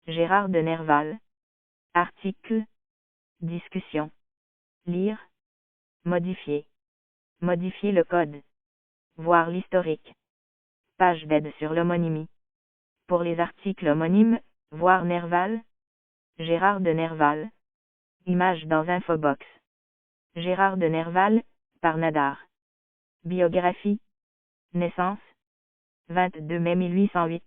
Gérard de Nerval. Article. Discussion. Lire. Modifier. Modifier le code. Voir l'historique. Page d'aide sur l'homonymie. Pour les articles homonymes, voir Nerval. Gérard de Nerval. Image dans Infobox. Gérard de Nerval, par Nadar. Biographie. Naissance. 22 mai 1808.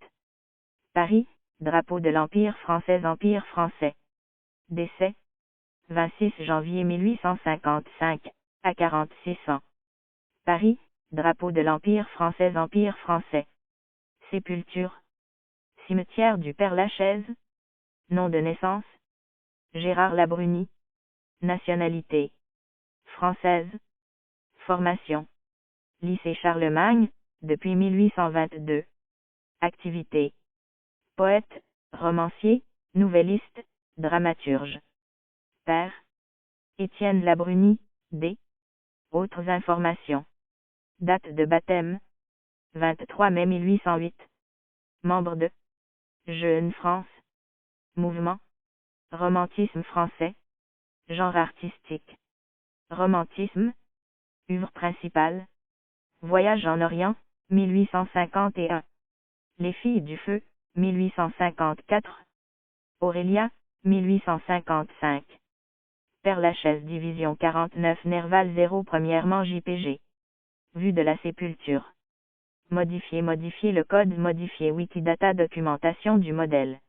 Paris, drapeau de l'Empire français. Empire français. Décès. 26 janvier 1855, à 46 ans. Paris, drapeau de l'Empire français. Empire français. Sépulture. Cimetière du Père-Lachaise. Nom de naissance. Gérard Labrunie. Nationalité. Française. Formation. Lycée Charlemagne, depuis 1822. Activité. Poète, romancier, nouvelliste, dramaturge. Père. Étienne Labrunie, D. Autres informations. Date de baptême. 23 mai 1808. Membre de Jeune France. Mouvement. Romantisme français. Genre artistique. Romantisme. Œuvre principale. Voyage en Orient, 1851. Les filles du feu, 1854. Aurélia, 1855. Père-Lachaise division 49 Nerval 0 premièrement JPG. Vue de la sépulture. Modifier le code. Modifier Wikidata. Documentation du modèle.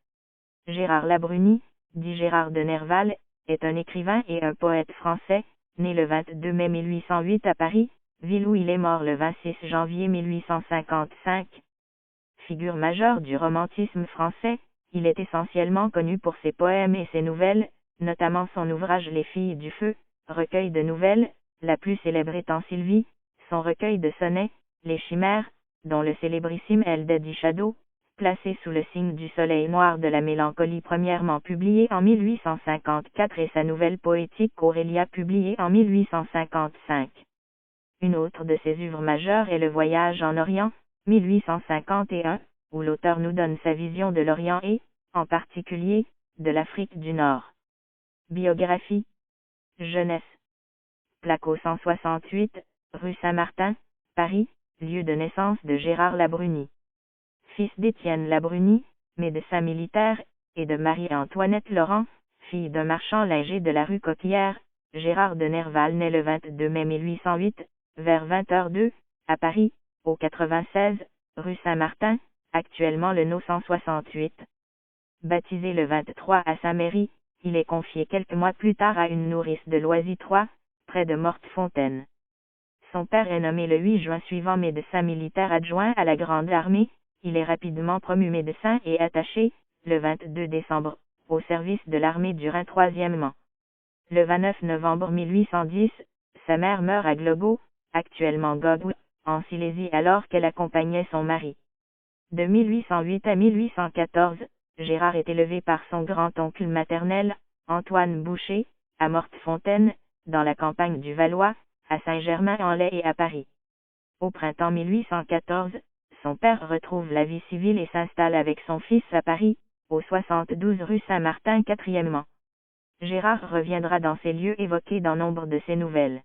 Gérard Labrunie, dit Gérard de Nerval, est un écrivain et un poète français, né le 22 mai 1808 à Paris, ville où il est mort le 26 janvier 1855. Figure majeure du romantisme français, il est essentiellement connu pour ses poèmes et ses nouvelles, notamment son ouvrage Les filles du feu, recueil de nouvelles, la plus célèbre étant Sylvie, son recueil de sonnets, Les chimères, dont le célébrissime El Daddy Shadow, placé sous le signe du soleil noir de la mélancolie premièrement publié en 1854 et sa nouvelle poétique Aurélia publiée en 1855. Une autre de ses œuvres majeures est Le Voyage en Orient, 1851, où l'auteur nous donne sa vision de l'Orient et, en particulier, de l'Afrique du Nord. Biographie. Jeunesse. Placo 168, rue Saint-Martin, Paris, lieu de naissance de Gérard Labrunie. Fils d'Étienne Labrunie, médecin militaire, et de Marie-Antoinette Laurent, fille d'un marchand linger de la rue Coquillière, Gérard de Nerval naît le 22 mai 1808, vers 20h02, à Paris, au 96, rue Saint-Martin, actuellement le No 168. Baptisé le 23 à Saint-Méry, il est confié quelques mois plus tard à une nourrice de Loisy 3, près de Mortefontaine. Son père est nommé le 8 juin suivant médecin militaire adjoint à la Grande Armée, il est rapidement promu médecin et attaché, le 22 décembre, au service de l'armée du Rhin troisièmement. Le 29 novembre 1810, sa mère meurt à Glogo, actuellement Gogou, en Silésie alors qu'elle accompagnait son mari. De 1808 à 1814, Gérard est élevé par son grand-oncle maternel, Antoine Boucher, à Mortefontaine, dans la campagne du Valois, à Saint-Germain-en-Laye et à Paris. Au printemps 1814, son père retrouve la vie civile et s'installe avec son fils à Paris, au 72 rue Saint-Martin quatrièmement. Gérard reviendra dans ces lieux évoqués dans nombre de ses nouvelles.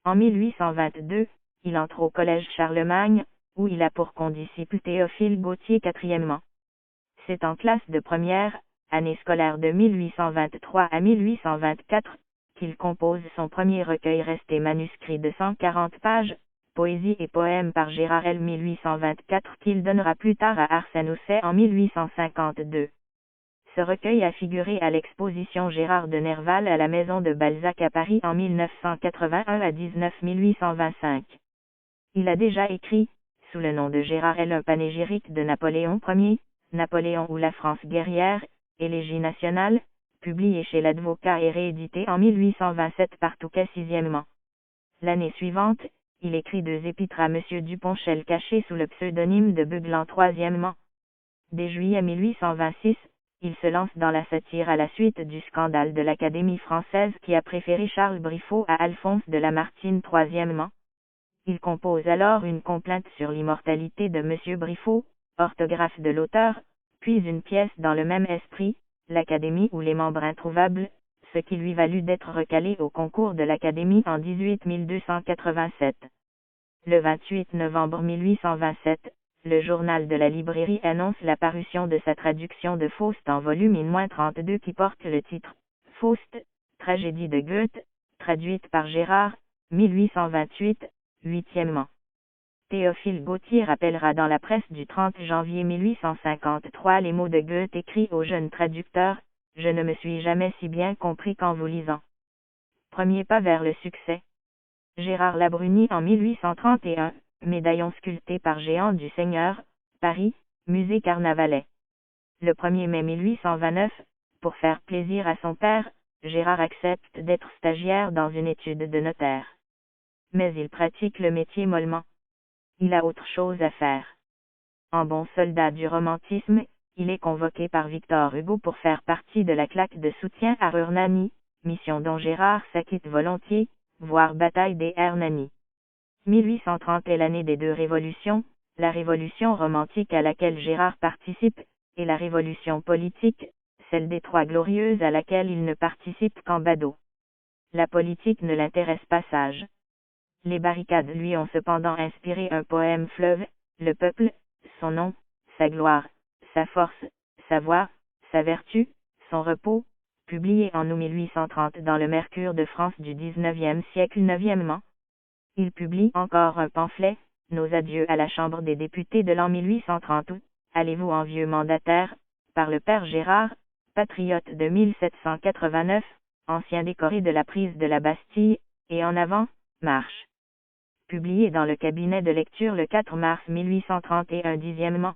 En 1822, il entre au collège Charlemagne, où il a pour condisciple Théophile Gautier quatrièmement. C'est en classe de première, année scolaire de 1823 à 1824, qu'il compose son premier recueil resté manuscrit de 140 pages, Poésie et poèmes par Gérard L. 1824 qu'il donnera plus tard à Arsène Housset en 1852. Ce recueil a figuré à l'exposition Gérard de Nerval à la Maison de Balzac à Paris en 1981 à 19 1825. Il a déjà écrit, sous le nom de Gérard L. un panégyrique de Napoléon Ier, Napoléon ou la France guerrière, Élégie nationale, publié chez l'Advocat et réédité en 1827 par Touquet sixièmement. L'année suivante, il écrit 2 épîtres à M. Duponchel cachés sous le pseudonyme de Beuglant troisièmement. Dès juillet 1826, il se lance dans la satire à la suite du scandale de l'Académie française qui a préféré Charles Briffaut à Alphonse de Lamartine troisièmement. Il compose alors une complainte sur l'immortalité de M. Briffaut, orthographe de l'auteur, puis une pièce dans le même esprit, l'Académie ou les membres introuvables, ce qui lui valut d'être recalé au concours de l'Académie en 18 287. Le 28 novembre 1827, le journal de la librairie annonce la parution de sa traduction de Faust en volume -32 qui porte le titre « Faust, tragédie de Goethe », traduite par Gérard, 1828, huitièmement. Théophile Gautier rappellera dans la presse du 30 janvier 1853 les mots de Goethe écrits au jeune traducteur « Je ne me suis jamais si bien compris qu'en vous lisant. » Premier pas vers le succès. Gérard Labruni en 1831, médaillon sculpté par Jehan du Seigneur, Paris, Musée Carnavalet. Le 1er mai 1829, pour faire plaisir à son père, Gérard accepte d'être stagiaire dans une étude de notaire. Mais il pratique le métier mollement. Il a autre chose à faire. En bon soldat du romantisme, il est convoqué par Victor Hugo pour faire partie de la claque de soutien à Hernani, mission dont Gérard s'acquitte volontiers, voire bataille des Hernani. 1830 est l'année des deux révolutions, la révolution romantique à laquelle Gérard participe, et la révolution politique, celle des Trois Glorieuses à laquelle il ne participe qu'en badaud. La politique ne l'intéresse pas sage. Les barricades lui ont cependant inspiré un poème fleuve, le peuple, son nom, sa gloire, sa force, sa voix, sa vertu, son repos, publié en août 1830 dans le Mercure de France du XIXe siècle. Neuvièmement, il publie encore un pamphlet, Nos adieux à la Chambre des députés de l'an 1830 ou Allez-vous en vieux mandataire, par le père Gérard, patriote de 1789, ancien décoré de la prise de la Bastille, et en avant, marche. Publié dans le cabinet de lecture le 4 mars 1831. Dixièmement,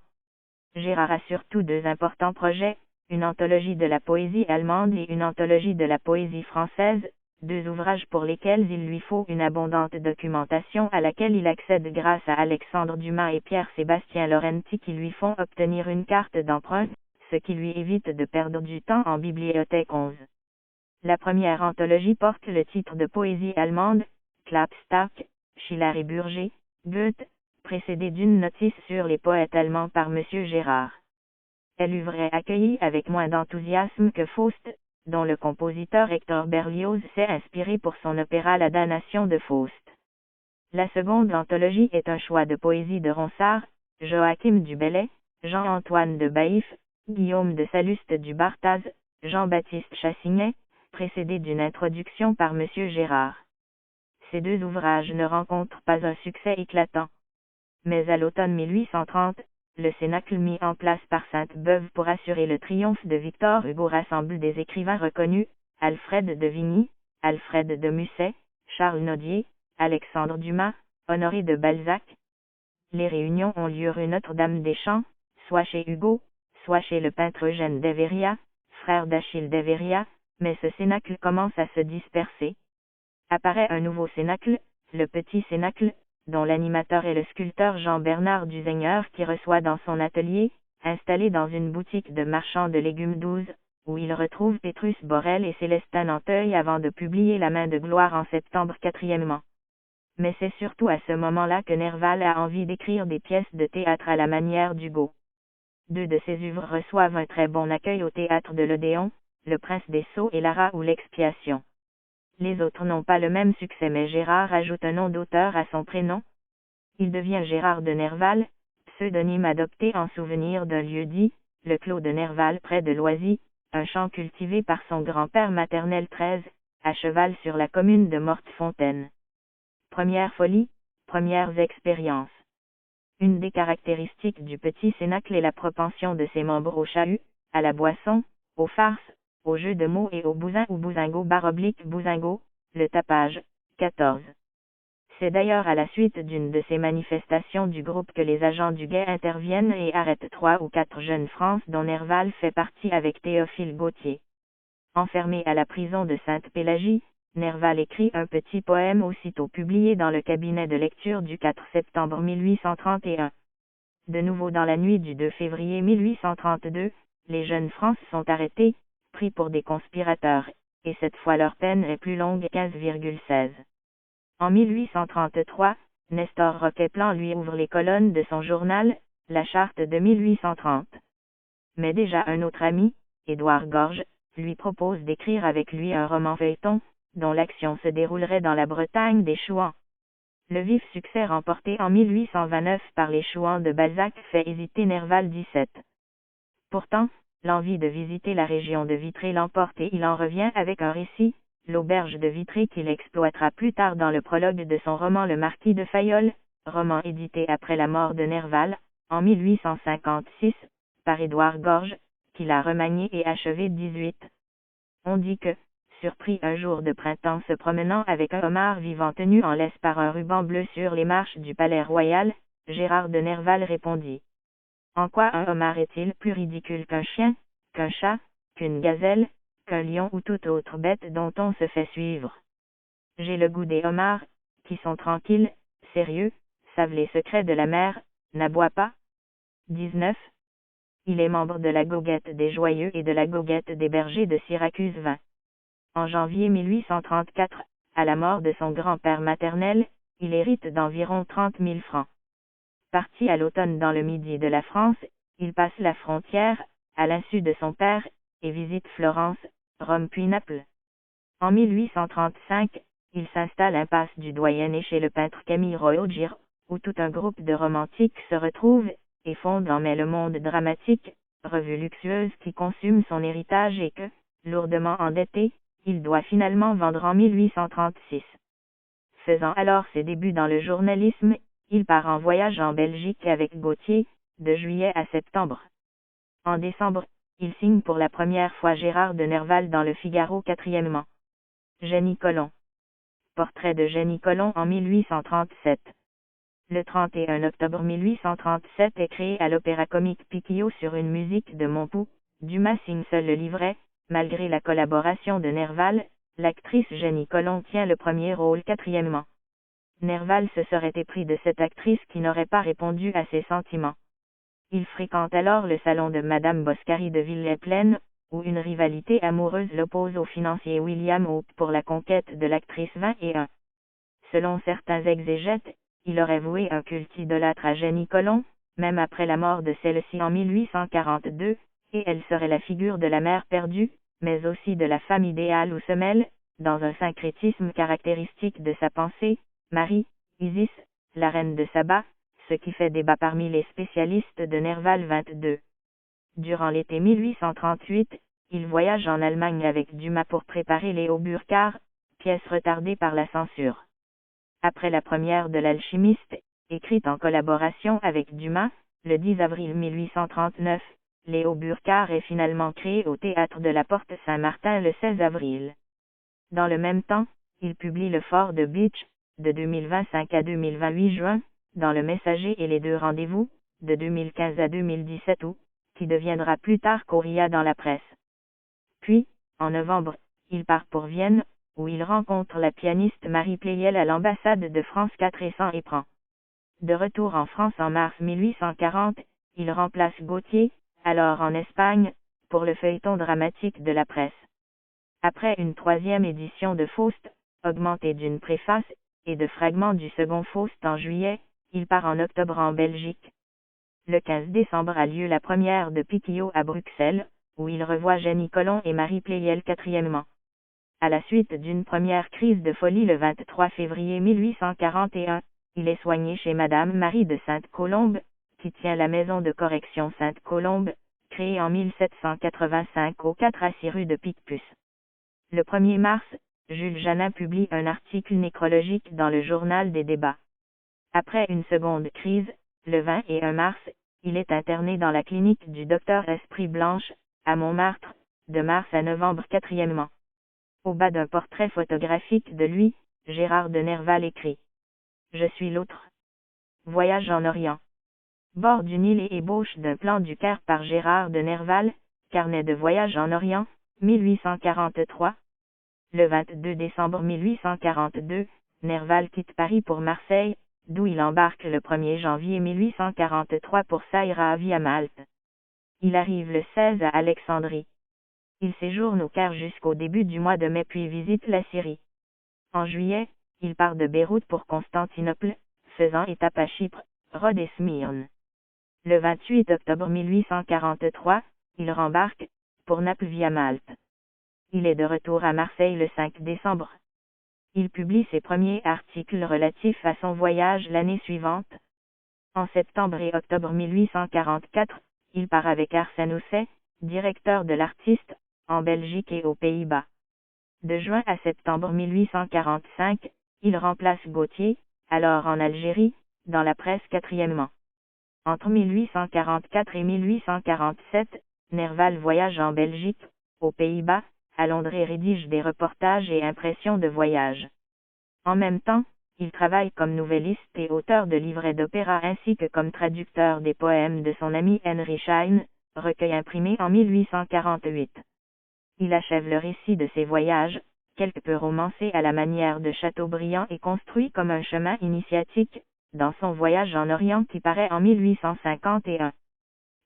Gérard a surtout deux importants projets, une anthologie de la poésie allemande et une anthologie de la poésie française, deux ouvrages pour lesquels il lui faut une abondante documentation à laquelle il accède grâce à Alexandre Dumas et Pierre-Sébastien Laurenti qui lui font obtenir une carte d'emprunt, ce qui lui évite de perdre du temps en bibliothèque 11. La première anthologie porte le titre de Poésie allemande, Klapstark, Schiller et Burger, Goethe, précédée d'une notice sur les poètes allemands par M. Gérard. Elle eut vrai accueillie avec moins d'enthousiasme que Faust, dont le compositeur Hector Berlioz s'est inspiré pour son opéra La damnation de Faust. La seconde anthologie est un choix de poésie de Ronsard, Joachim du Bellay, Jean-Antoine de Baïf, Guillaume de Salluste du Barthaz, Jean-Baptiste Chassignet, précédée d'une introduction par M. Gérard. Ces deux ouvrages ne rencontrent pas un succès éclatant. Mais à l'automne 1830, le cénacle mis en place par Sainte-Beuve pour assurer le triomphe de Victor Hugo rassemble des écrivains reconnus, Alfred de Vigny, Alfred de Musset, Charles Nodier, Alexandre Dumas, Honoré de Balzac. Les réunions ont lieu rue Notre-Dame-des-Champs, soit chez Hugo, soit chez le peintre Eugène Deveria, frère d'Achille Deveria, mais ce cénacle commence à se disperser. Apparaît un nouveau cénacle, le Petit Cénacle, dont l'animateur est le sculpteur Jean-Bernard Duzeigneur qui reçoit dans son atelier, installé dans une boutique de marchand de légumes 12, où il retrouve Pétrus Borel et Célestin Nanteuil avant de publier La main de gloire en septembre. Quatrièmement. Mais c'est surtout à ce moment-là que Nerval a envie d'écrire des pièces de théâtre à la manière d'Hugo. Deux de ses œuvres reçoivent un très bon accueil au théâtre de l'Odéon, Le Prince des Sceaux et Lara ou l'Expiation. Les autres n'ont pas le même succès mais Gérard ajoute un nom d'auteur à son prénom. Il devient Gérard de Nerval, pseudonyme adopté en souvenir d'un lieu dit, le Clos de Nerval près de Loisy, un champ cultivé par son grand-père maternel 13, à cheval sur la commune de Mortefontaine. Première folie, premières expériences. Une des caractéristiques du Petit Cénacle est la propension de ses membres au chahut, à la boisson, aux farces, aux jeux de mots et au bousin ou bousingo bousingo, le tapage. 14. C'est d'ailleurs à la suite d'une de ces manifestations du groupe que les agents du guet interviennent et arrêtent 3 ou 4 jeunes France dont Nerval fait partie avec Théophile Gautier. Enfermé à la prison de Sainte-Pélagie, Nerval écrit un petit poème aussitôt publié dans le cabinet de lecture du 4 septembre 1831. De nouveau dans la nuit du 2 février 1832, les jeunes France sont arrêtés, pris pour des conspirateurs, et cette fois leur peine est plus longue 15,16. En 1833, Nestor Roqueplan lui ouvre les colonnes de son journal, La Charte de 1830. mais déjà un autre ami, Édouard Gorges, lui propose d'écrire avec lui un roman feuilleton, dont l'action se déroulerait dans la Bretagne des Chouans. Le vif succès remporté en 1829 par les Chouans de Balzac fait hésiter Nerval 17. Pourtant, l'envie de visiter la région de Vitré l'emporte et il en revient avec un récit, l'auberge de Vitré qu'il exploitera plus tard dans le prologue de son roman Le Marquis de Fayolle, roman édité après la mort de Nerval, en 1856, par Édouard Gorges, qui l'a remanié et achevé 18. On dit que, surpris un jour de printemps se promenant avec un homard vivant tenu en laisse par un ruban bleu sur les marches du palais royal, Gérard de Nerval répondit: en quoi un homard est-il plus ridicule qu'un chien, qu'un chat, qu'une gazelle, qu'un lion ou toute autre bête dont on se fait suivre? J'ai le goût des homards, qui sont tranquilles, sérieux, savent les secrets de la mer, n'aboient pas. 19. Il est membre de la goguette des Joyeux et de la goguette des Bergers de Syracuse 20. En janvier 1834, à la mort de son grand-père maternel, il hérite d'environ 30 000 francs. Parti à l'automne dans le midi de la France, il passe la frontière, à l'insu de son père, et visite Florence, Rome puis Naples. En 1835, il s'installe impasse du Doyenné chez le peintre Camille Royogir, où tout un groupe de romantiques se retrouve, et fonde en mai le Monde dramatique, revue luxueuse qui consume son héritage et que, lourdement endetté, il doit finalement vendre en 1836. Faisant alors ses débuts dans le journalisme, il part en voyage en Belgique avec Gautier, de juillet à septembre. En décembre, il signe pour la première fois Gérard de Nerval dans le Figaro 4e. Jenny Colomb. Portrait de Jenny Colomb en 1837. Le 31 octobre 1837 est créé à l'Opéra-Comique Piquillot sur une musique de Montpoux. Dumas signe seul le livret. Malgré la collaboration de Nerval, l'actrice Jenny Colomb tient le premier rôle 4e. Nerval se serait épris de cette actrice qui n'aurait pas répondu à ses sentiments. Il fréquente alors le salon de Madame Boscari de Villers-Plaine, où une rivalité amoureuse l'oppose au financier William Hope pour la conquête de l'actrice 21. Selon certains exégètes, il aurait voué un culte idolâtre à Jenny Colomb, même après la mort de celle-ci en 1842, et elle serait la figure de la mère perdue, mais aussi de la femme idéale ou semelle, dans un syncrétisme caractéristique de sa pensée, Marie, Isis, la reine de Saba, ce qui fait débat parmi les spécialistes de Nerval 22. Durant l'été 1838, il voyage en Allemagne avec Dumas pour préparer Léo Burckhardt, pièce retardée par la censure. Après la première de l'Alchimiste, écrite en collaboration avec Dumas, le 10 avril 1839, Léo Burckhardt est finalement créé au théâtre de la Porte Saint-Martin le 16 avril. Dans le même temps, il publie Le Fort de Beach, de 2025 à 2028 juin, dans Le Messager et les deux rendez-vous, de 2015 à 2017 août, qui deviendra plus tard Courrier dans la presse. Puis, en novembre, il part pour Vienne, où il rencontre la pianiste Marie Pleyel à l'ambassade de France 4 et s'en éprend. De retour en France en mars 1840, il remplace Gautier, alors en Espagne, pour le feuilleton dramatique de la presse. Après une troisième édition de Faust, augmentée d'une préface, et de fragments du second Faust en juillet, il part en octobre en Belgique. Le 15 décembre a lieu la première de Piquillot à Bruxelles, où il revoit Jenny Colomb et Marie Pleyel 4e. À la suite d'une première crise de folie le 23 février 1841, il est soigné chez Madame Marie de Sainte-Colombe, qui tient la maison de correction Sainte-Colombe, créée en 1785 au 4 à 6 rue de Picpus. Le 1er mars, Jules Janin publie un article nécrologique dans le journal des débats. Après une seconde crise, le 21 mars, il est interné dans la clinique du docteur Esprit Blanche, à Montmartre, de mars à novembre 4e. Au bas d'un portrait photographique de lui, Gérard de Nerval écrit: Je suis l'autre. Voyage en Orient. Bord du Nil et ébauche d'un plan du Caire par Gérard de Nerval, carnet de voyage en Orient, 1843. Le 22 décembre 1842, Nerval quitte Paris pour Marseille, d'où il embarque le 1er janvier 1843 pour Saïra à Malte. Il arrive le 16 à Alexandrie. Il séjourne au Caire jusqu'au début du mois de mai puis visite la Syrie. En juillet, il part de Beyrouth pour Constantinople, faisant étape à Chypre, Rhodes et Smyrne. Le 28 octobre 1843, il rembarque, pour Naples via Malte. Il est de retour à Marseille le 5 décembre. Il publie ses premiers articles relatifs à son voyage l'année suivante. En septembre et octobre 1844, il part avec Arsène Housset, directeur de l'Artiste, en Belgique et aux Pays-Bas. De juin à septembre 1845, il remplace Gautier, alors en Algérie, dans la presse quatrièmement. Entre 1844 et 1847, Nerval voyage en Belgique, aux Pays-Bas, à Londres et rédige des reportages et impressions de voyage. En même temps, il travaille comme nouvelliste et auteur de livrets d'opéra ainsi que comme traducteur des poèmes de son ami Henry Schein, recueil imprimé en 1848. Il achève le récit de ses voyages, quelque peu romancé à la manière de Chateaubriand et construit comme un chemin initiatique, dans son voyage en Orient qui paraît en 1851.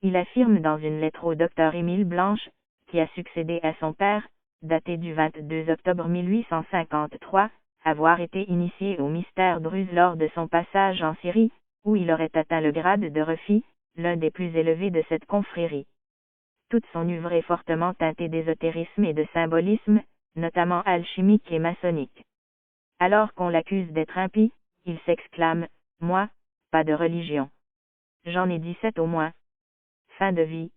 Il affirme dans une lettre au docteur Émile Blanche, qui a succédé à son père, datée du 22 octobre 1853, avoir été initié au mystère druze lors de son passage en Syrie, où il aurait atteint le grade de Refi, l'un des plus élevés de cette confrérie. Toute son œuvre est fortement teintée d'ésotérisme et de symbolisme, notamment alchimique et maçonnique. Alors qu'on l'accuse d'être impie, il s'exclame « Moi, pas de religion. J'en ai 17 au moins. » Fin de vie.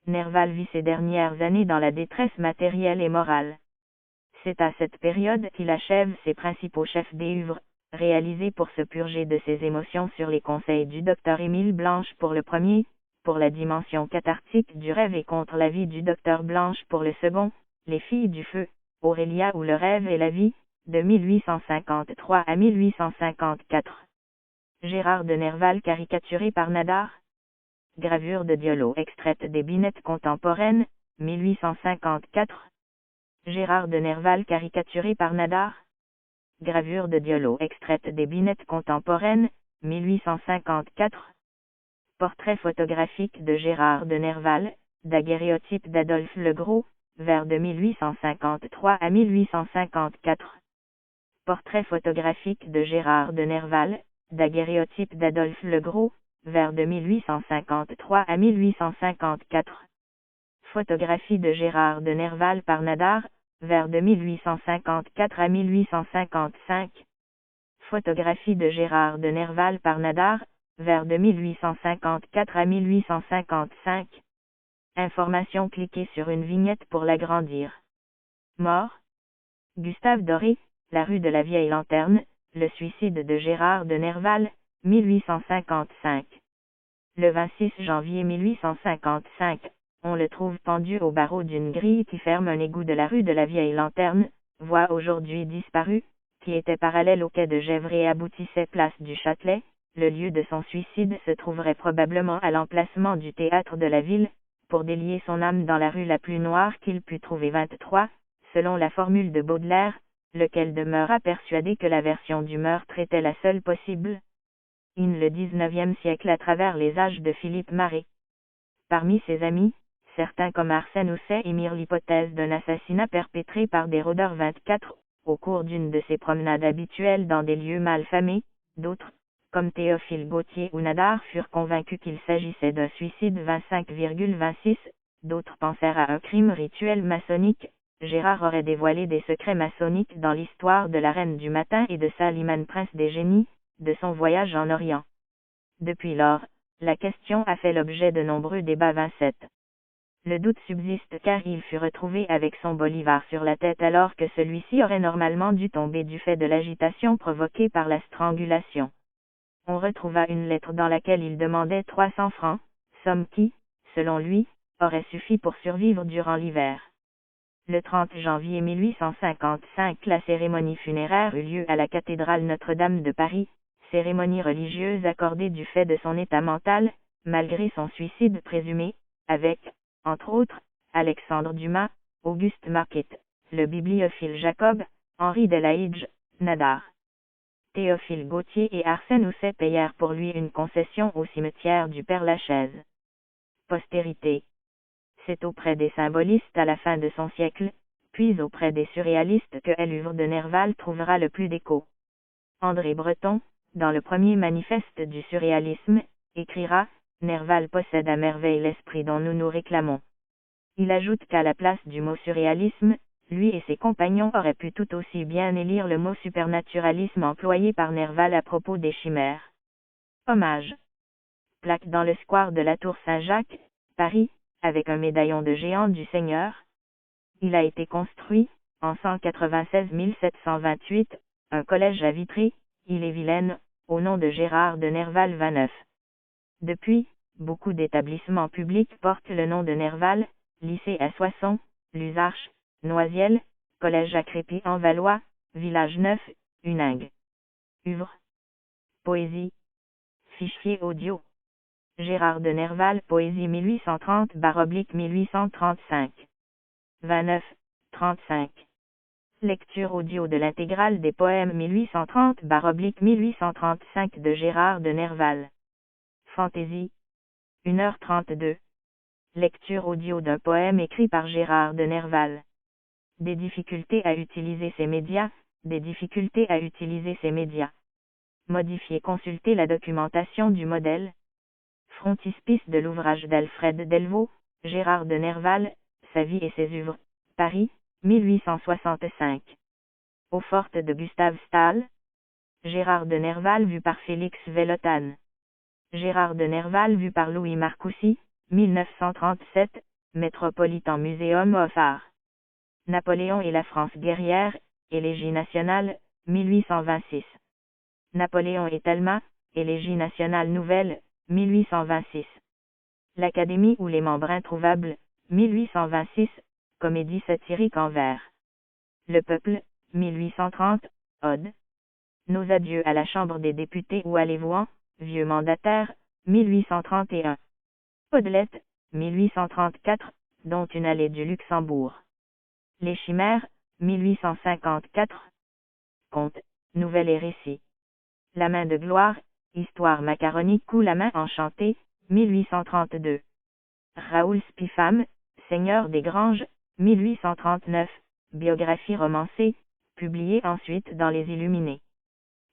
Nerval vit ses dernières années dans la détresse matérielle et morale. C'est à cette période qu'il achève ses principaux chefs d'œuvre, réalisés pour se purger de ses émotions sur les conseils du docteur Émile Blanche pour le premier, pour la dimension cathartique du rêve et contre la vie du docteur Blanche pour le second, Les filles du feu, Aurélia ou le rêve et la vie, de 1853 à 1854. Gérard de Nerval caricaturé par Nadar. Gravure de Diolo extraite des Binettes contemporaines, 1854. Gérard de Nerval caricaturé par Nadar. Gravure de Diolo extraite des Binettes contemporaines, 1854. Portrait photographique de Gérard de Nerval, daguerréotype d'Adolphe Legros, vers de 1853 à 1854. Portrait photographique de Gérard de Nerval, daguerréotype d'Adolphe Legros, vers de 1853 à 1854. Photographie de Gérard de Nerval par Nadar, vers de 1854 à 1855. Photographie de Gérard de Nerval par Nadar, vers de 1854 à 1855. Information cliquez sur une vignette pour l'agrandir. Mort. Gustave Doré, La rue de la Vieille Lanterne, le suicide de Gérard de Nerval, 1855. Le 26 janvier 1855, on le trouve pendu au barreau d'une grille qui ferme un égout de la rue de la Vieille Lanterne, voie aujourd'hui disparue, qui était parallèle au quai de Gesvres et aboutissait place du Châtelet. Le lieu de son suicide se trouverait probablement à l'emplacement du théâtre de la ville, pour délier son âme dans la rue la plus noire qu'il put trouver 23, selon la formule de Baudelaire, lequel demeura persuadé que la version du meurtre était la seule possible. In le 19e siècle à travers les âges de Philippe Maret. Parmi ses amis, certains comme Arsène Housset émirent l'hypothèse d'un assassinat perpétré par des rôdeurs 24, au cours d'une de ses promenades habituelles dans des lieux mal famés. D'autres, comme Théophile Gautier ou Nadar, furent convaincus qu'il s'agissait d'un suicide 25,26. D'autres pensèrent à un crime rituel maçonnique. Gérard aurait dévoilé des secrets maçonniques dans l'histoire de la Reine du Matin et de Salimane Prince des Génies, de son voyage en Orient. Depuis lors, la question a fait l'objet de nombreux débats 27. Le doute subsiste car il fut retrouvé avec son bolivar sur la tête alors que celui-ci aurait normalement dû tomber du fait de l'agitation provoquée par la strangulation. On retrouva une lettre dans laquelle il demandait 300 francs, somme qui, selon lui, aurait suffi pour survivre durant l'hiver. Le 30 janvier 1855, la cérémonie funéraire eut lieu à la cathédrale Notre-Dame de Paris, cérémonie religieuse accordée du fait de son état mental, malgré son suicide présumé, avec, entre autres, Alexandre Dumas, Auguste Marquette, le bibliophile Jacob, Henri Delaïdge, Nadar. Théophile Gautier et Arsène Housset payèrent pour lui une concession au cimetière du Père-Lachaise. Postérité. C'est auprès des symbolistes à la fin de son siècle, puis auprès des surréalistes que l'œuvre de Nerval trouvera le plus d'écho. André Breton, dans le premier manifeste du surréalisme, écrira « Nerval possède à merveille l'esprit dont nous nous réclamons. Il ajoute qu'à la place du mot surréalisme, lui et ses compagnons auraient pu tout aussi bien élire le mot supernaturalisme employé par Nerval à propos des chimères. Hommage. Plaque dans le square de la Tour Saint-Jacques, Paris, avec un médaillon de géant du Seigneur. Il a été construit, en 196 728, un collège à Vitry, Ille-et-Vilaine, au nom de Gérard de Nerval Vanneuf. Depuis, beaucoup d'établissements publics portent le nom de Nerval, lycée à Soissons, Luzarches, Noisiel, collège à Crépy-en-Valois, Village Neuf, Huningue. Œuvre. Poésie. Fichier audio. Gérard de Nerval, poésie 1830-1835. 29, 35. Lecture audio de l'intégrale des poèmes 1830-1835 de Gérard de Nerval. Fantaisie. 1h32. Lecture audio d'un poème écrit par Gérard de Nerval. Des difficultés à utiliser ces médias, des difficultés à utiliser ces médias. Modifier, consulter la documentation du modèle. Frontispice de l'ouvrage d'Alfred Delvaux, Gérard de Nerval, sa vie et ses œuvres, Paris, 1865. Eaux fortes de Gustave Stahl. Gérard de Nerval vu par Félix Vellotan. Gérard de Nerval vu par Louis Marcoussis, 1937, Metropolitan Museum of Art. Napoléon et la France guerrière, Élégie nationale, 1826. Napoléon et Talma, Élégie nationale nouvelle, 1826. L'Académie ou les membres introuvables, 1826, comédie satirique en vers. Le peuple, 1830, Ode. Nos adieux à la Chambre des députés ou à l'évouant, vieux mandataire, 1831. Audelette, 1834, dont une allée du Luxembourg. Les chimères, 1854. Conte, nouvelles et récits. La main de gloire, histoire macaronique ou la main enchantée, 1832. Raoul Spiffam, seigneur des Granges, 1839, biographie romancée, publiée ensuite dans Les Illuminés.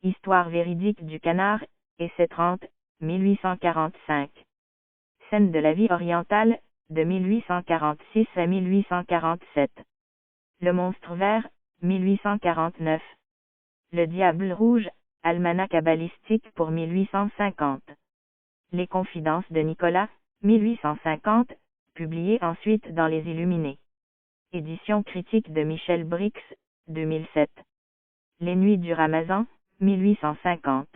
Histoire véridique du canard, essai 30, 1845. Scène de la vie orientale, de 1846 à 1847. Le monstre vert, 1849. Le diable rouge, almanach cabalistique pour 1850. Les confidences de Nicolas, 1850, publié ensuite dans Les Illuminés. Édition critique de Michel Brix, 2007. Les nuits du Ramazan, 1850.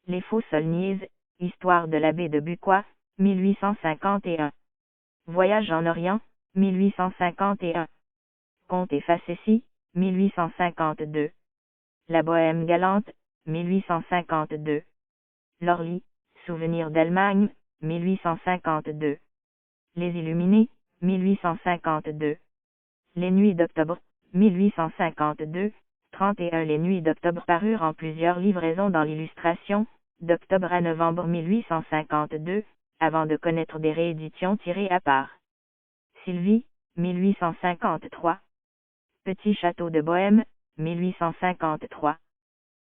Les faux Saulniers, histoire de l'abbé de Bucquoy, 1851. Voyage en Orient, 1851. Contes et facéties, 1852. La Bohème galante, 1852. L'Orly, Souvenirs d'Allemagne, 1852. Les Illuminés, 1852. Les Nuits d'octobre, 1852, 31. Les Nuits d'octobre parurent en plusieurs livraisons dans l'Illustration, d'octobre à novembre 1852, avant de connaître des rééditions tirées à part. Sylvie, 1853. Petit château de Bohème, 1853.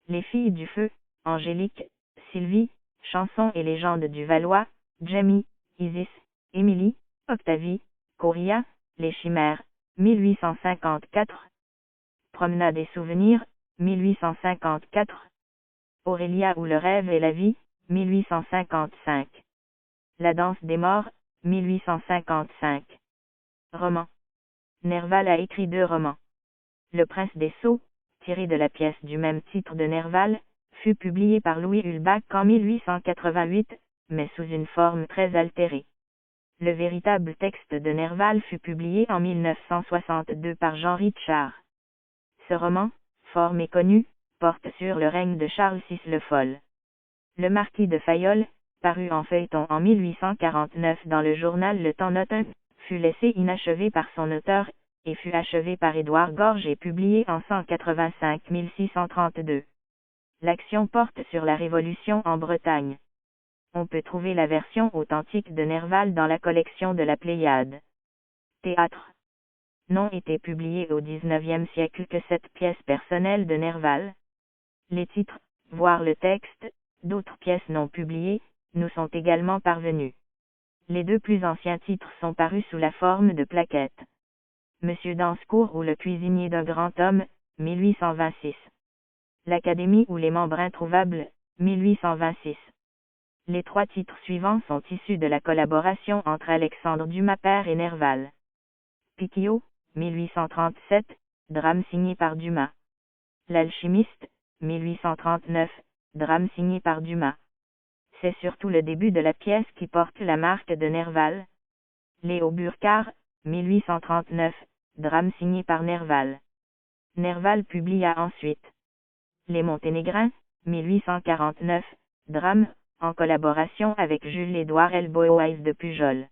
Les filles du feu, Angélique, Sylvie, chansons et légendes du Valois, Jamie, Isis, Émilie, Octavie, Coria, les chimères, 1854. Promenade et souvenirs, 1854. Aurélia ou le rêve et la vie, 1855. La danse des morts, 1855. Roman. Nerval a écrit 2 romans. Le Prince des Sceaux, tiré de la pièce du même titre de Nerval, fut publié par Louis Ulbach en 1888, mais sous une forme très altérée. Le véritable texte de Nerval fut publié en 1962 par Jean Richard. Ce roman, fort méconnu, porte sur le règne de Charles VI le Fol. Le Marquis de Fayolle, paru en feuilleton en 1849 dans le journal Le Temps Notin, fut laissé inachevé par son auteur, et fut achevé par Édouard Gorge et publié en 185 632. L'action porte sur la Révolution en Bretagne. On peut trouver la version authentique de Nerval dans la collection de la Pléiade. Théâtre. N'ont été publiées au XIXe siècle que 7 pièces personnelles de Nerval. Les titres, voire le texte, d'autres pièces non publiées, nous sont également parvenus. Les deux plus anciens titres sont parus sous la forme de plaquettes. Monsieur Dansecourt ou le cuisinier d'un grand homme, 1826. L'Académie ou les membres introuvables, 1826. Les trois titres suivants sont issus de la collaboration entre Alexandre Dumas père et Nerval. Piquillot, 1837, drame signé par Dumas. L'Alchimiste, 1839, drame signé par Dumas. C'est surtout le début de la pièce qui porte la marque de Nerval. Léo Burckhardt, 1839, drame signé par Nerval. Nerval publia ensuite Les Monténégrins, 1849, drame, en collaboration avec Jules-Édouard Elboïs de Pujol.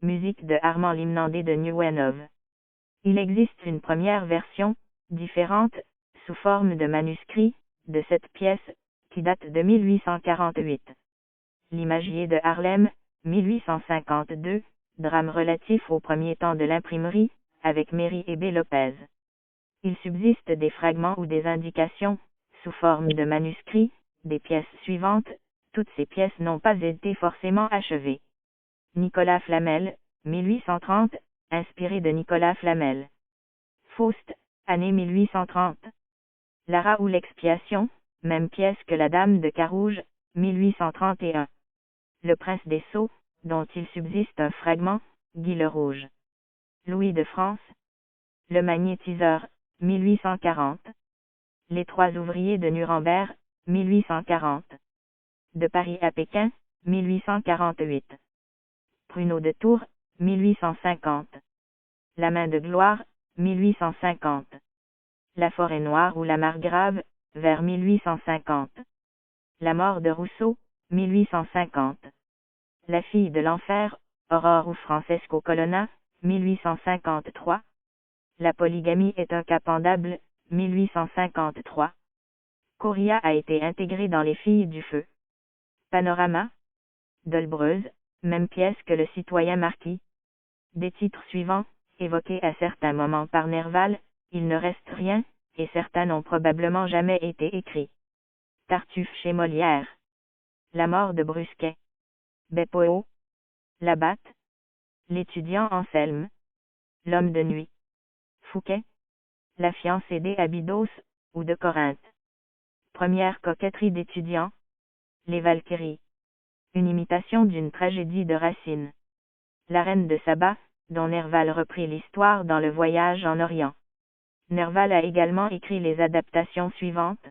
Musique de Armand Limnandé de Newenov. Il existe une première version, différente, sous forme de manuscrit, de cette pièce, qui date de 1848. L'Imagier de Harlem, 1852, drame relatif aux premiers temps de l'imprimerie, avec Méry et B. Lopez. Il subsiste des fragments ou des indications, sous forme de manuscrits, des pièces suivantes. Toutes ces pièces n'ont pas été forcément achevées. Nicolas Flamel, 1830, inspiré de Nicolas Flamel. Faust, année 1830. Lara ou l'expiation, même pièce que la Dame de Carouge, 1831. Le Prince des Sceaux, dont il subsiste un fragment, Guy le Rouge. Louis de France. Le Magnétiseur, 1840. Les Trois ouvriers de Nuremberg, 1840. De Paris à Pékin, 1848. Pruneau de Tours, 1850. La main de gloire, 1850. La forêt noire ou la Margrave, vers 1850. La mort de Rousseau, 1850. La fille de l'enfer, Aurore ou Francesco Colonna, 1853. La polygamie est un cas pendable, 1853. Coria a été intégré dans Les Filles du Feu. Panorama. Dolbreuse, même pièce que Le Citoyen Marquis. Des titres suivants, évoqués à certains moments par Nerval, il ne reste rien, et certains n'ont probablement jamais été écrits. Tartuffe chez Molière. La mort de Brusquet. Beppo. La Batte. L'étudiant Anselme. L'homme de nuit. Fouquet. La fiancée d'Abydos, ou de Corinthe. Première coquetterie d'étudiants. Les Valkyries. Une imitation d'une tragédie de Racine. La Reine de Saba, dont Nerval reprit l'histoire dans Le Voyage en Orient. Nerval a également écrit les adaptations suivantes.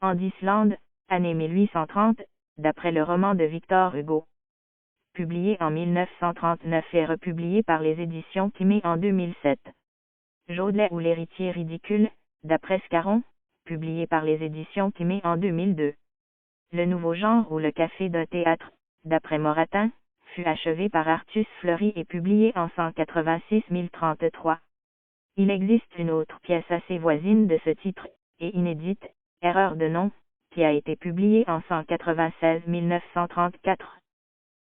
En d'Islande, année 1830, d'après le roman de Victor Hugo. Publié en 1939 et republié par les éditions Kimé en 2007. Jodelet ou l'héritier ridicule, d'après Scarron, publié par les éditions Kimé en 2002. Le nouveau genre ou le café d'un théâtre, d'après Moratin, fut achevé par Artus Fleury et publié en 186-1033. Il existe une autre pièce assez voisine de ce titre, et inédite, Erreur de nom, qui a été publiée en 196-1934.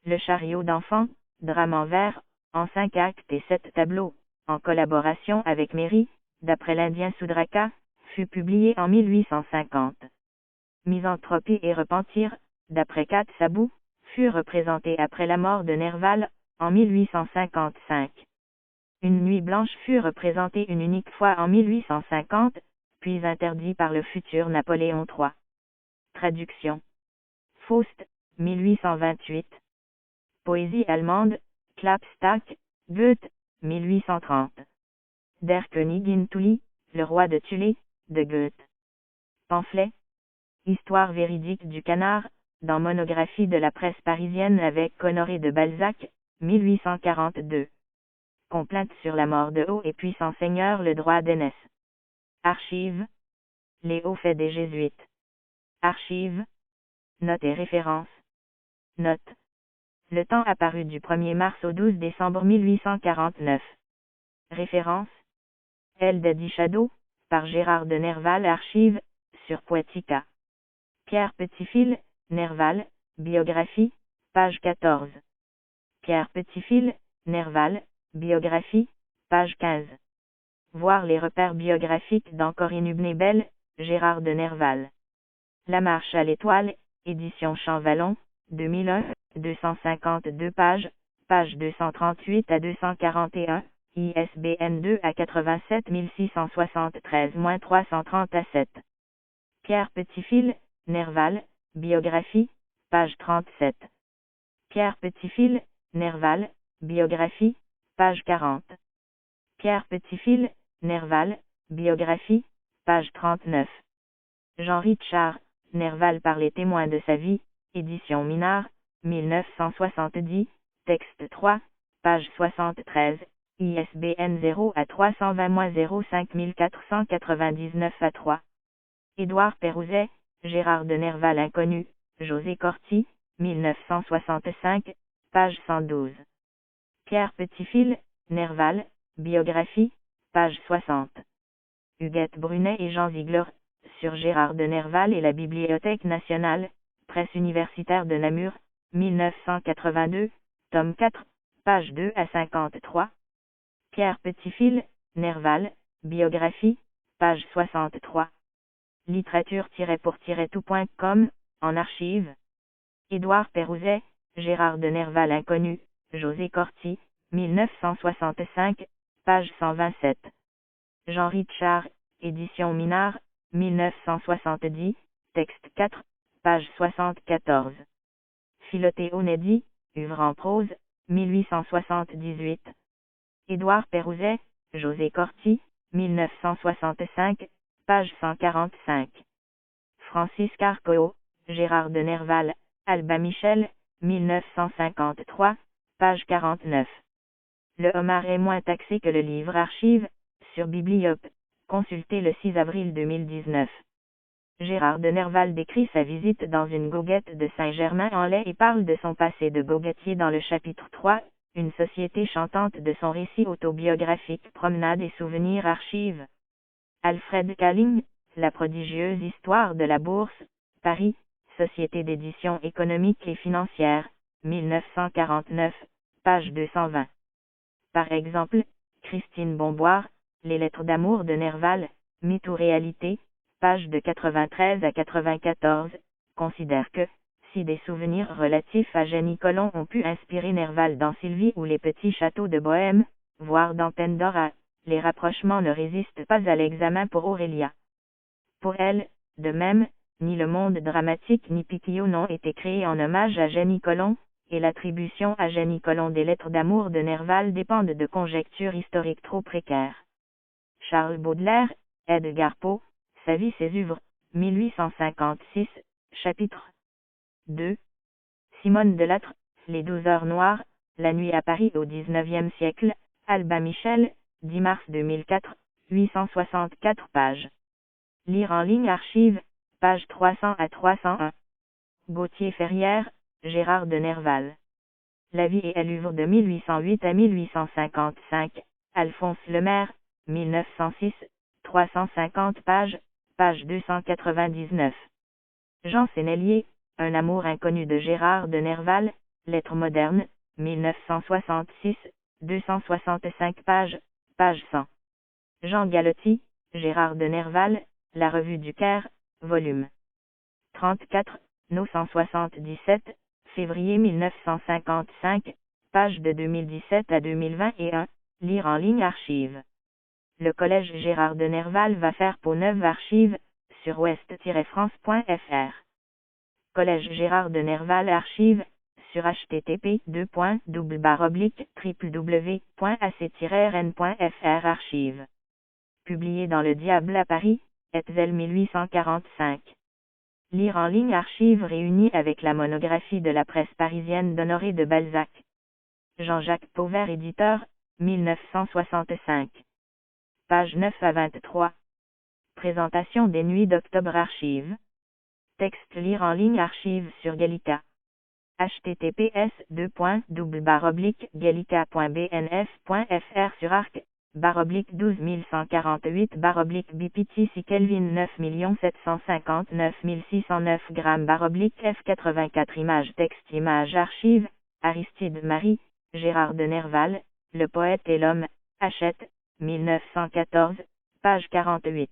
Le chariot d'enfant, drame en vers, en 5 actes et 7 tableaux, en collaboration avec Méry, d'après l'Indien Soudraka, fut publié en 1850. Misanthropie et repentir, d'après Kat Sabou, fut représenté après la mort de Nerval, en 1855. Une nuit blanche fut représentée une unique fois en 1850, puis interdit par le futur Napoléon III. Traduction. Faust, 1828. Poésie allemande, Klapstack, Goethe, 1830. Der König in Tully, le roi de Tulé, de Goethe. Pamphlet. Histoire véridique du canard, dans Monographie de la presse parisienne avec Honoré de Balzac, 1842. Complainte sur la mort de haut et puissant seigneur le droit d'aînesse. Archives. Les hauts faits des Jésuites. Archives. Notes et références. Notes. Le temps apparu du 1er mars au 12 décembre 1849. Référence. El Daddy Shadow, par Gérard de Nerval. Archives, sur Poetica. Pierre Petitfil, Nerval, biographie, page 14. Pierre Petitfil, Nerval, biographie, page 15. Voir les repères biographiques dans Corinne Hubnebel, Gérard de Nerval. La marche à l'étoile, édition Champvallon, 2001, 252 pages, pages 238 à 241, ISBN 2 à 87 673-330 à 7. Pierre Petitfil, Nerval, biographie, page 37. Pierre Petitfil, Nerval, biographie, page 40. Pierre Petitfil, Nerval, biographie, page 39. Jean-Richard, Nerval par les témoins de sa vie, édition Minard, 1970, texte 3, page 73, ISBN 0 à 320-05499 à 3. Édouard Pérouzet, Gérard de Nerval inconnu, José Corti, 1965, page 112. Pierre Petitfil, Nerval, biographie, page 60. Huguette Brunet et Jean Ziegler, sur Gérard de Nerval et la Bibliothèque nationale, Presse universitaire de Namur, 1982, tome 4, page 2 à 53. Pierre Petitfil, Nerval, biographie, page 63. Littérature-pour-tout.com, en archive. Édouard Pérouzet, Gérard de Nerval inconnu, José Corti, 1965, page 127. Jean-Richard, édition Minard, 1970, texte 4, page 74. Philotée Onedi, œuvre en prose, 1878. Édouard Pérouzet, José Corti, 1965, page 145. Francis Carcao, Gérard de Nerval, Albin Michel, 1953, page 49. Le homard est moins taxé que le livre archive, sur Bibliop, consulté le 6 avril 2019. Gérard de Nerval décrit sa visite dans une goguette de Saint-Germain-en-Laye et parle de son passé de goguettier dans le chapitre 3, une société chantante de son récit autobiographique Promenade et souvenirs archives. Alfred Calling, La prodigieuse histoire de la bourse, Paris, Société d'édition économique et financière, 1949, page 220. Par exemple, Christine Bomboire, Les lettres d'amour de Nerval, mythe ou réalité, page de 93 à 94, considère que, si des souvenirs relatifs à Jenny Colomb ont pu inspirer Nerval dans Sylvie ou les petits châteaux de Bohême, voire dans Pandora, les rapprochements ne résistent pas à l'examen pour Aurélia. Pour elle, de même, ni le monde dramatique ni Piquillot n'ont été créés en hommage à Jenny Colomb, et l'attribution à Jenny Colomb des lettres d'amour de Nerval dépendent de conjectures historiques trop précaires. Charles Baudelaire, Edgar Poe, Sa vie ses œuvres, 1856, chapitre 2. Simone Delattre, Les 12 heures noires, La nuit à Paris au XIXe siècle, Albin Michel, 10 mars 2004, 864 pages. Lire en ligne archive, page 300 à 301. Gauthier Ferrière, Gérard de Nerval. La vie et l'œuvre de 1808 à 1855, Alphonse Lemaire, 1906, 350 pages, page 299. Jean Sénelier, Un amour inconnu de Gérard de Nerval, Lettres modernes, 1966, 265 pages, page 100. Jean Galotti, Gérard de Nerval, La Revue du Caire, volume 34, no 177, février 1955, page de 2017 à 2021, lire en ligne archive. Le collège Gérard de Nerval va faire peau neuve archive, sur ouest-france.fr. Collège Gérard de Nerval archive, sur http://www.ac-rn.fr archive. Publié dans Le Diable à Paris, Hetzel 1845. Lire en ligne archive réunie avec la monographie de la presse parisienne d'Honoré de Balzac. Jean-Jacques Pauvert éditeur, 1965. Page 9 à 23. Présentation des Nuits d'Octobre archive. Texte lire en ligne archive sur Gallica. https://gallica.bnf.fr sur arc, /12148 /BPT si Kelvin 9 759 609 grammes F84 images texte image archive, Aristide Marie, Gérard de Nerval, Le poète et l'homme, Hachette, 1914, page 48.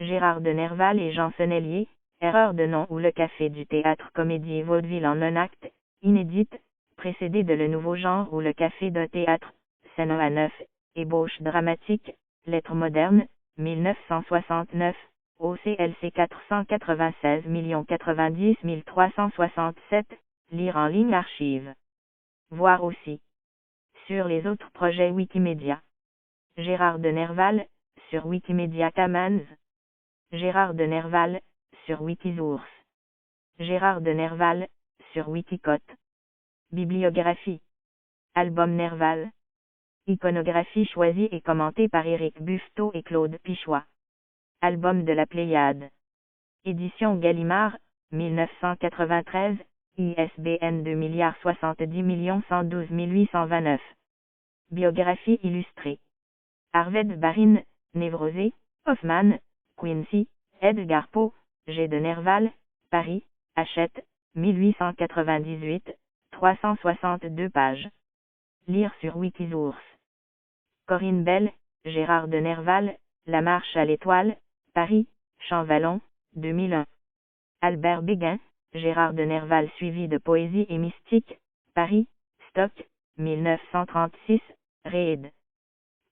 Gérard de Nerval et Jean Sennelier, Erreur de nom ou le café du théâtre comédie et vaudeville en un acte, inédite, précédé de le nouveau genre ou le café d'un théâtre, scène à neuf, ébauche dramatique, lettres modernes, 1969, OCLC 496 090 367, lire en ligne archive. Voir aussi. Sur les autres projets Wikimedia. Gérard de Nerval, sur Wikimedia Commons. Gérard de Nerval, sur Wikisource. Gérard de Nerval, sur Wikicote. Bibliographie. Album Nerval. Iconographie choisie et commentée par Éric Buffetot et Claude Pichois. Album de la Pléiade. Édition Gallimard, 1993, ISBN 2 070 112 829. Biographie illustrée. Arved Barin, Névrosé, Hoffmann, Quincy, Edgar Poe, G. de Nerval, Paris, Hachette, 1898, 362 pages. Lire sur Wikisource. Corinne Bell, Gérard de Nerval, La marche à l'étoile, Paris, Champvallon, 2001. Albert Béguin, Gérard de Nerval suivi de Poésie et Mystique, Paris, Stock, 1936, Réde.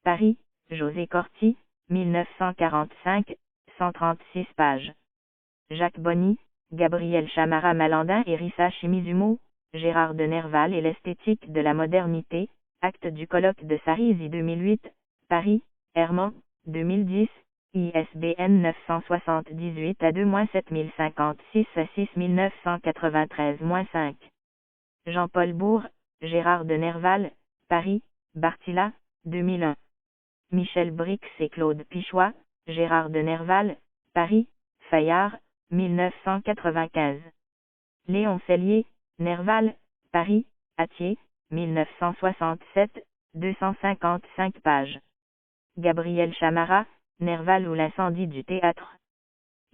Paris, José Corti, 1945, 136 pages. Jacques Bonny, Gabriel Chamara Malandin et Rissa Chimizumo, Gérard de Nerval et l'esthétique de la modernité, acte du colloque de Sarizy 2008, Paris, Herman, 2010, ISBN 978 à 2-7056 à 6993-5. Jean-Paul Bourg, Gérard de Nerval, Paris, Bartilla, 2001. Michel Brix et Claude Pichois, Gérard de Nerval, Paris, Fayard, 1995. Léon Sellier, Nerval, Paris, Attier, 1967, 255 pages. Gabriel Chamara, Nerval ou l'incendie du théâtre.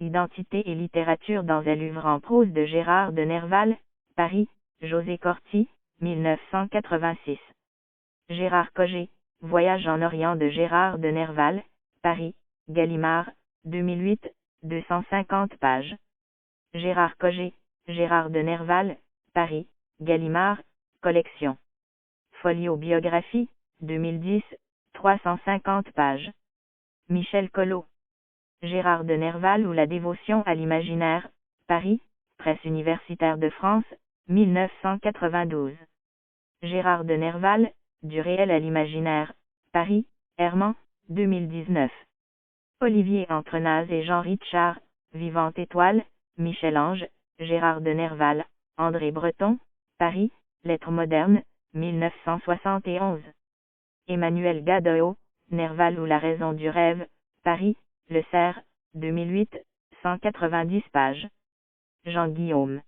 Identité et littérature dans un livre en prose de Gérard de Nerval, Paris, José Corti, 1986. Gérard Cogé, Voyage en Orient de Gérard de Nerval, Paris, Gallimard, 2008, 250 pages. Gérard Cogé, Gérard de Nerval, Paris, Gallimard, collection. Folio biographie, 2010, 350 pages. Michel Collot. Gérard de Nerval ou la dévotion à l'imaginaire, Paris, Presse universitaire de France, 1992. Gérard de Nerval, du réel à l'imaginaire, Paris, Herman, 2019. Olivier Entrenaz et Jean Richard, Vivante étoile, Michel-Ange, Gérard de Nerval, André Breton, Paris, Lettres modernes, 1971. Emmanuel Gadeo, Nerval ou la raison du rêve, Paris, Le Cerf, 2008, 190 pages. Jean Guillaume.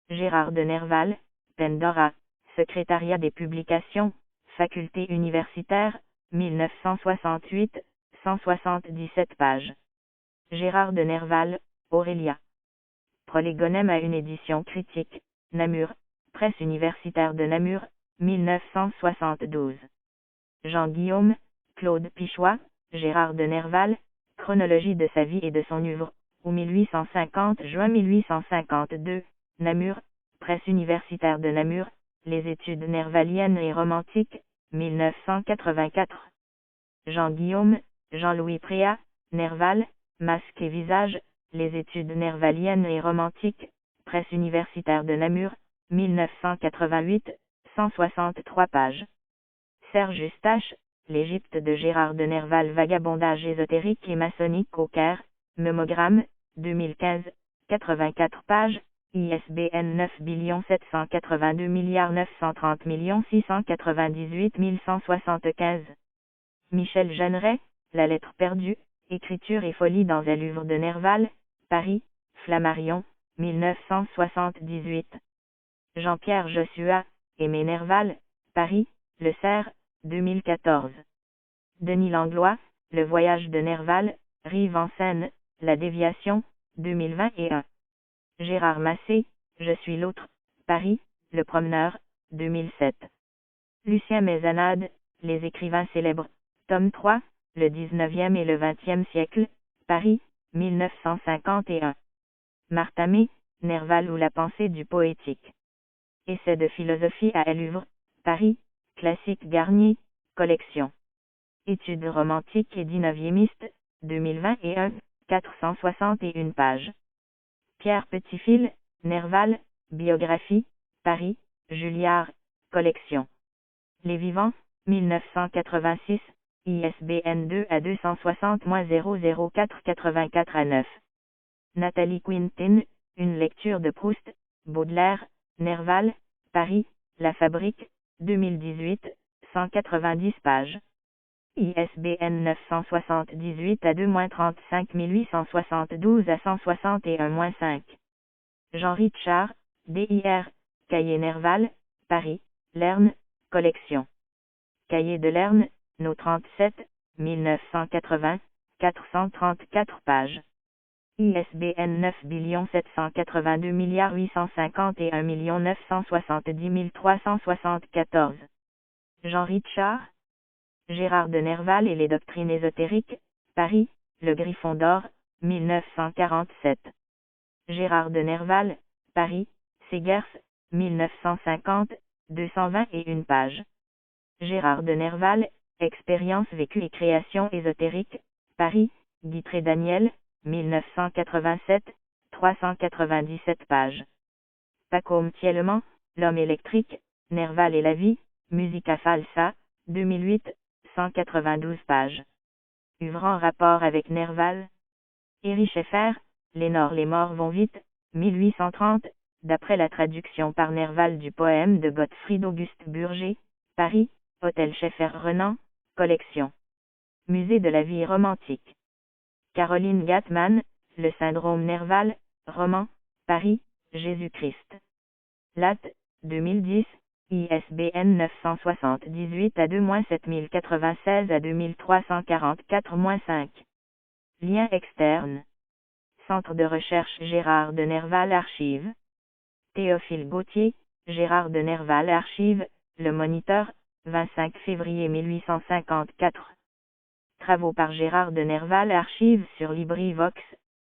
Gérard de Nerval, Pandora, Secrétariat des publications, Faculté universitaire, 1968, 177 pages. Gérard de Nerval, Aurélia. Prolégonème à une édition critique, Namur, Presse universitaire de Namur, 1972. Jean Guillaume, Claude Pichois, Gérard de Nerval, Chronologie de sa vie et de son œuvre, ou 1850 juin 1852, Namur, Presse universitaire de Namur, Les études nervaliennes et romantiques, 1984. Jean Guillaume, Jean-Louis Préat, Nerval, Masque et visage, Les études nervaliennes et romantiques, Presse universitaire de Namur, 1988, 163 pages. Serge Eustache, L'Égypte de Gérard de Nerval, vagabondage ésotérique et maçonnique au Caire, Mémogramme, 2015, 84 pages, ISBN 9 782 930 698 175. Michel Jeanneret, La lettre perdue, Écriture et folie dans un livre de Nerval, Paris, Flammarion, 1978. Jean-Pierre Joshua, Aimé Nerval, Paris, Le Cerf, 2014. Denis Langlois, Le voyage de Nerval, Rive en Seine, La déviation, 2021. Gérard Massé, Je suis l'autre, Paris, Le Promeneur, 2007. Lucien Mézanade, Les écrivains célèbres, tome 3, Le 19e et le 20e siècle, Paris, 1951. Martamé, Nerval ou la pensée du poétique. Essai de philosophie à Louvre, Paris, Classique Garnier, collection. Études romantiques et dix-neuviémistes, 2021, 461 pages. Pierre Petitfil, Nerval, biographie, Paris, Julliard, collection. Les Vivants, 1986, ISBN 2 à 260-00484 à 9. Nathalie Quintin, une lecture de Proust, Baudelaire, Nerval, Paris, La Fabrique, 2018, 190 pages. ISBN 978 à 2-35 872 à 161-5. Jean Richard, DIR, Cahiers Nerval, Paris, Lerne, collection. Cahiers de Lerne, No 37, 1980, 434 pages. ISBN 9 782 851 970 374. Jean Richard, Gérard de Nerval et les doctrines ésotériques, Paris, Le Griffon d'Or, 1947. Gérard de Nerval, Paris, Segers, 1950, 221 pages. Gérard de Nerval, Expérience vécue et création ésotérique, Paris, Guitré Daniel, 1987, 397 pages. Pacôme Thiellement, L'homme électrique, Nerval et la vie, Musica Falsa, 2008, 192 pages. Ouvrant rapport avec Nerval. Erich Scheffer, Lénore les morts vont vite, 1830, d'après la traduction par Nerval du poème de Gottfried Auguste Burger, Paris, Hôtel Scheffer Renan, collection. Musée de la vie romantique. Caroline Gatman, Le syndrome Nerval, roman, Paris, Jésus-Christ. Latte, 2010, ISBN 978 à 2-7096 à 2344-5. Lien externe. Centre de recherche Gérard de Nerval Archives. Théophile Gautier, Gérard de Nerval Archives, Le Moniteur, 25 février 1854. Travaux par Gérard de Nerval Archives sur LibriVox,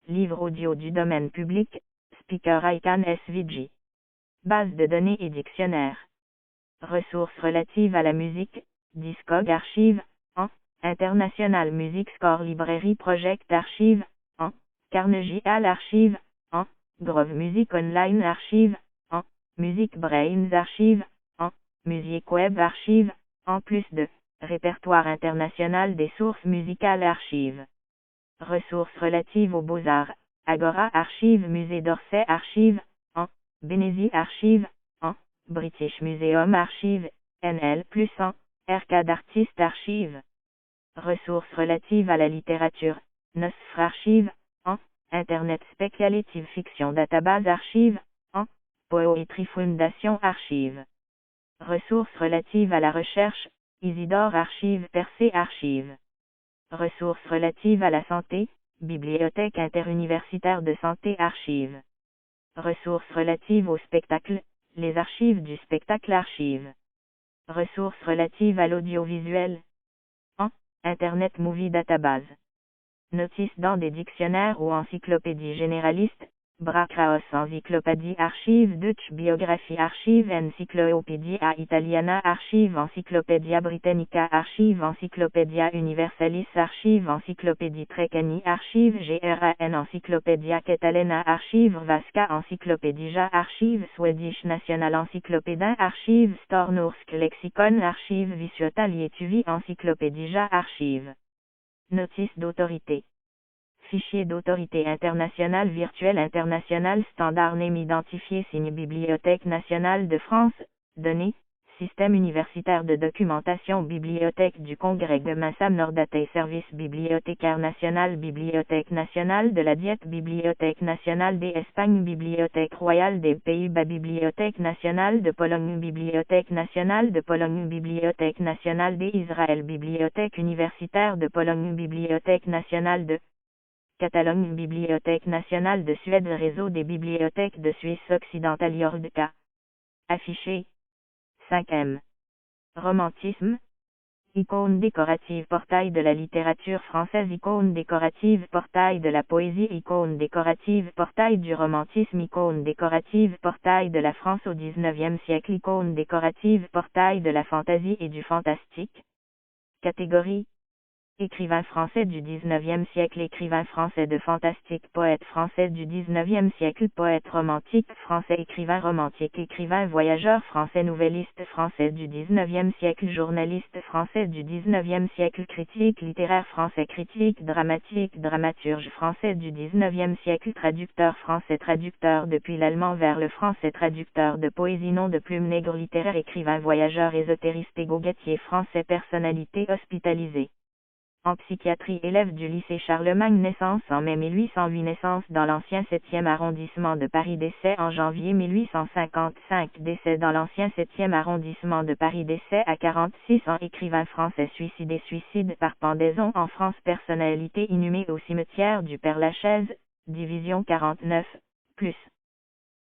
livre audio du domaine public, Speaker Icon SVG. Base de données et dictionnaire. Ressources relatives à la musique, Discog Archives, en, International Music Score Library Project Archive, en, Carnegie Hall Archive, en, Grove Music Online Archive, en, Music Brains Archive, en, Music Web Archive, en plus de, Répertoire international des sources musicales Archives. Ressources relatives aux beaux-arts, Agora Archive Musée d'Orsay Archive, en, Bénézy Archive, en, British Museum Archive, NL +1, Arcade Artist Archive. Ressources relatives à la littérature, Nosfr Archive, en, Internet Speculative Fiction Database Archive, en, Poetry Foundation Archive. Ressources relatives à la recherche, Isidore Archive Persée Archive. Ressources relatives à la santé, Bibliothèque interuniversitaire de santé Archive. Ressources relatives au spectacle, les archives du spectacle Archive. Ressources relatives à l'audiovisuel, en, Internet Movie Database. Notices dans des dictionnaires ou encyclopédies généralistes, Brakraos Encyclopédie Archive Dutch Biographie Archive Encyclopedia Italiana Archive Encyclopedia Britannica Archive Encyclopedia Universalis Archive Encyclopédie Treccani Archive GRAN Encyclopedia Catalana Archive Vasca Encyclopédia Archive Swedish National Encyclopédia Archive Stornorsk Lexicon Archive Visuota Lietuvi Encyclopédia Archive. Notice d'autorité. Fichier d'autorité internationale virtuel international standard name identifié signe Bibliothèque nationale de France, données, Système universitaire de documentation Bibliothèque du Congrès de Massam Nordate Service bibliothécaire national Bibliothèque nationale de la Diète Bibliothèque nationale d'Espagne Bibliothèque royale des Pays-Bas Bibliothèque nationale de Pologne Bibliothèque nationale de Pologne Bibliothèque nationale d'Israël Bibliothèque universitaire de Pologne Bibliothèque nationale de Catalogne Bibliothèque nationale de Suède Réseau des bibliothèques de Suisse occidentale Yordka. Affiché 5M. Romantisme. Icône décorative portail de la littérature française. Icône décorative portail de la poésie. Icône décorative portail du romantisme. Icône décorative portail de la France au XIXe siècle. Icône décorative portail de la fantaisie et du fantastique. Catégorie: écrivain français du XIXe siècle. Écrivain français de fantastique. Poète français du XIXe siècle. Poète romantique français. Écrivain romantique. Écrivain voyageur français. Nouvelliste français du XIXe siècle. Journaliste français du XIXe siècle. Critique littéraire français. Critique dramatique. Dramaturge français du XIXe siècle. Traducteur français. Traducteur depuis l'allemand vers le français. Traducteur de poésie. Nom de plume. Nègre littéraire. Écrivain voyageur. Ésotériste. Égougatier français. Personnalité hospitalisée en psychiatrie. Élève du lycée Charlemagne. Naissance en mai 1808. Naissance dans l'ancien 7e arrondissement de Paris. Décès en janvier 1855. Décès dans l'ancien 7e arrondissement de Paris. Décès à 46 ans. Écrivain français. Suicidé. Suicide par pendaison en France. Personnalité inhumée au cimetière du Père-Lachaise, division 49, plus.